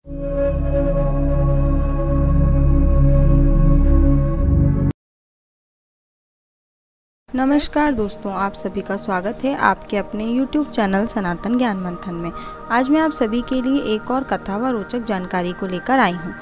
नमस्कार दोस्तों, आप सभी का स्वागत है आपके अपने YouTube चैनल सनातन ज्ञान मंथन में। आज मैं आप सभी के लिए एक और कथा व रोचक जानकारी को लेकर आई हूँ।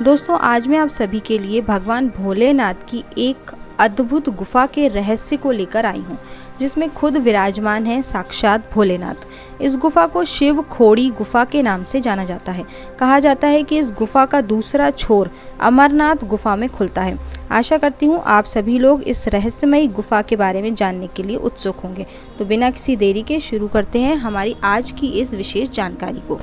दोस्तों, आज मैं आप सभी के लिए भगवान भोलेनाथ की एक अद्भुत गुफा के रहस्य को लेकर आई हूँ, जिसमें खुद विराजमान है साक्षात भोलेनाथ। इस गुफा को शिव खोड़ी गुफा के नाम से जाना जाता है। कहा जाता है कि इस गुफा का दूसरा छोर अमरनाथ गुफा में खुलता है। आशा करती हूँ आप सभी लोग इस रहस्यमयी गुफा के बारे में जानने के लिए उत्सुक होंगे। तो बिना किसी देरी के शुरू करते हैं हमारी आज की इस विशेष जानकारी को।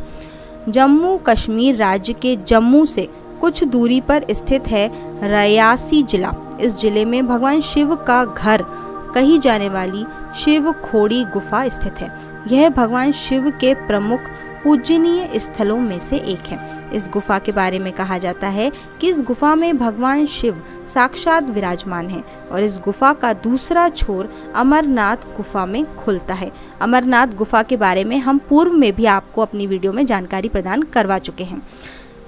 जम्मू कश्मीर राज्य के जम्मू से कुछ दूरी पर स्थित है रियासी जिला। इस जिले में भगवान शिव का घर कही जाने वाली शिव खोड़ी गुफा स्थित है। यह भगवान शिव के प्रमुख पूजनीय स्थलों में से एक है। इस गुफा के बारे में कहा जाता है कि इस गुफा में भगवान शिव साक्षात विराजमान है और इस गुफा का दूसरा छोर अमरनाथ गुफा में खुलता है। अमरनाथ गुफा के बारे में हम पूर्व में भी आपको अपनी वीडियो में जानकारी प्रदान करवा चुके हैं।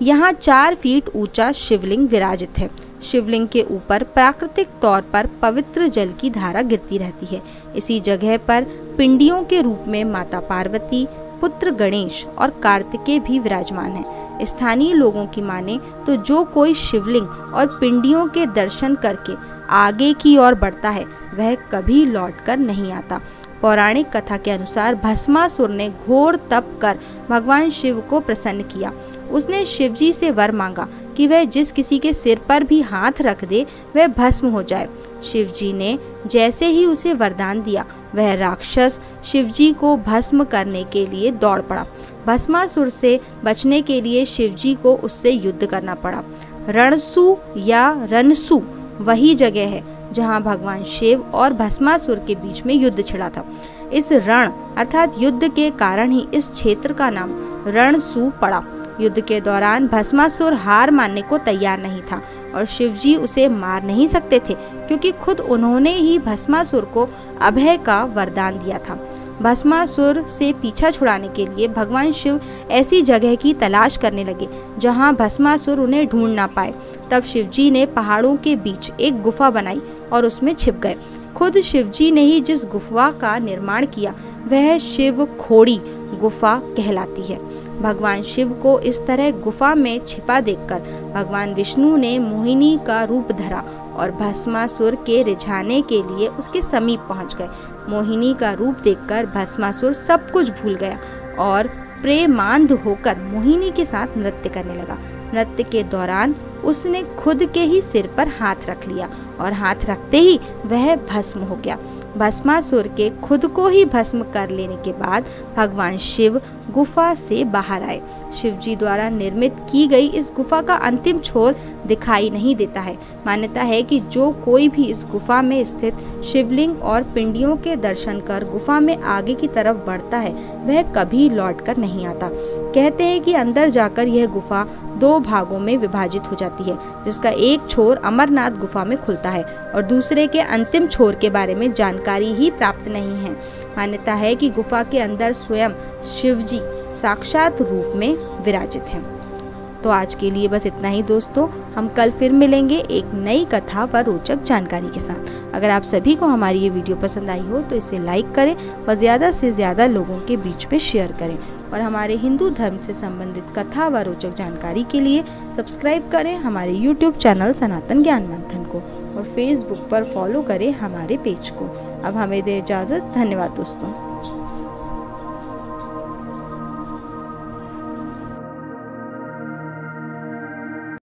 यहाँ 4 फीट ऊंचा शिवलिंग विराजित है। शिवलिंग के ऊपर प्राकृतिक तौर पर पवित्र जल की धारा गिरती रहती है। इसी जगह पर पिंडियों के रूप में माता पार्वती, पुत्र गणेश और कार्तिकेय भी विराजमान हैं। स्थानीय लोगों की माने तो जो कोई शिवलिंग और पिंडियों के दर्शन करके आगे की ओर बढ़ता है वह कभी लौटकर नहीं आता। पौराणिक कथा के अनुसार भस्मासुर ने घोर तप कर भगवान शिव को प्रसन्न किया। उसने शिवजी से वर मांगा कि वह जिस किसी के सिर पर भी हाथ रख दे वह भस्म हो जाए। शिवजी ने जैसे ही उसे वरदान दिया वह राक्षस शिवजी को भस्म करने के लिए दौड़ पड़ा। भस्मासुर से बचने के लिए शिवजी को उससे युद्ध करना पड़ा। रणसु या रनसु वही जगह है जहां भगवान शिव और भस्मासुर के बीच में युद्ध छिड़ा था। इस रण अर्थात युद्ध के कारण ही इस क्षेत्र का नाम रणसु पड़ा। युद्ध के दौरान भस्मासुर हार मानने को तैयार नहीं था और शिवजी उसे मार नहीं सकते थे, क्योंकि खुद उन्होंने ही भस्मासुर को अभय का वरदान दिया था। भस्मासुर से पीछा छुड़ाने के लिए भगवान शिव ऐसी जगह की तलाश करने लगे जहां भस्मासुर उन्हें ढूंढ ना पाए। तब शिवजी ने पहाड़ों के बीच एक गुफा बनाई और उसमें छिप गए। खुद शिवजी ने ही जिस गुफा का निर्माण किया वह शिव खोड़ी गुफा कहलाती है। भगवान शिव को इस तरह गुफा में छिपा देखकर भगवान विष्णु ने मोहिनी का रूप धरा और भस्मासुर के रिझाने के लिए उसके समीप पहुंच गए। मोहिनी का रूप देखकर भस्मासुर सब कुछ भूल गया और प्रेमांध होकर मोहिनी के साथ नृत्य करने लगा। नृत्य के दौरान उसने खुद के ही सिर पर हाथ रख लिया और हाथ रखते ही वह भस्म हो गया। भस्मासुर के खुद को ही भस्म कर लेने के बाद भगवान शिव गुफा से बाहर आए। शिवजी द्वारा निर्मित की गई इस गुफा का अंतिम छोर दिखाई नहीं देता है। मान्यता है कि जो कोई भी इस गुफा में स्थित शिवलिंग और पिंडियों के दर्शन कर गुफा में आगे की तरफ बढ़ता है वह कभी लौटकर नहीं आता। कहते हैं कि अंदर जाकर यह गुफा 2 भागों में विभाजित हो जाती है, जिसका एक छोर अमरनाथ गुफा में खुलता है और दूसरे के अंतिम छोर के बारे में जानकारी ही प्राप्त नहीं है। मान्यता है कि गुफा के अंदर स्वयं शिवजी साक्षात रूप में विराजित हैं। तो आज के लिए बस इतना ही दोस्तों। हम कल फिर मिलेंगे एक नई कथा व रोचक जानकारी के साथ। अगर आप सभी को हमारी ये वीडियो पसंद आई हो तो इसे लाइक करें व ज़्यादा से ज़्यादा लोगों के बीच में शेयर करें और हमारे हिंदू धर्म से संबंधित कथा व रोचक जानकारी के लिए सब्सक्राइब करें हमारे YouTube चैनल सनातन ज्ञान मंथन को और Facebook पर फॉलो करें हमारे पेज को। अब हमें दे इजाज़त। धन्यवाद दोस्तों।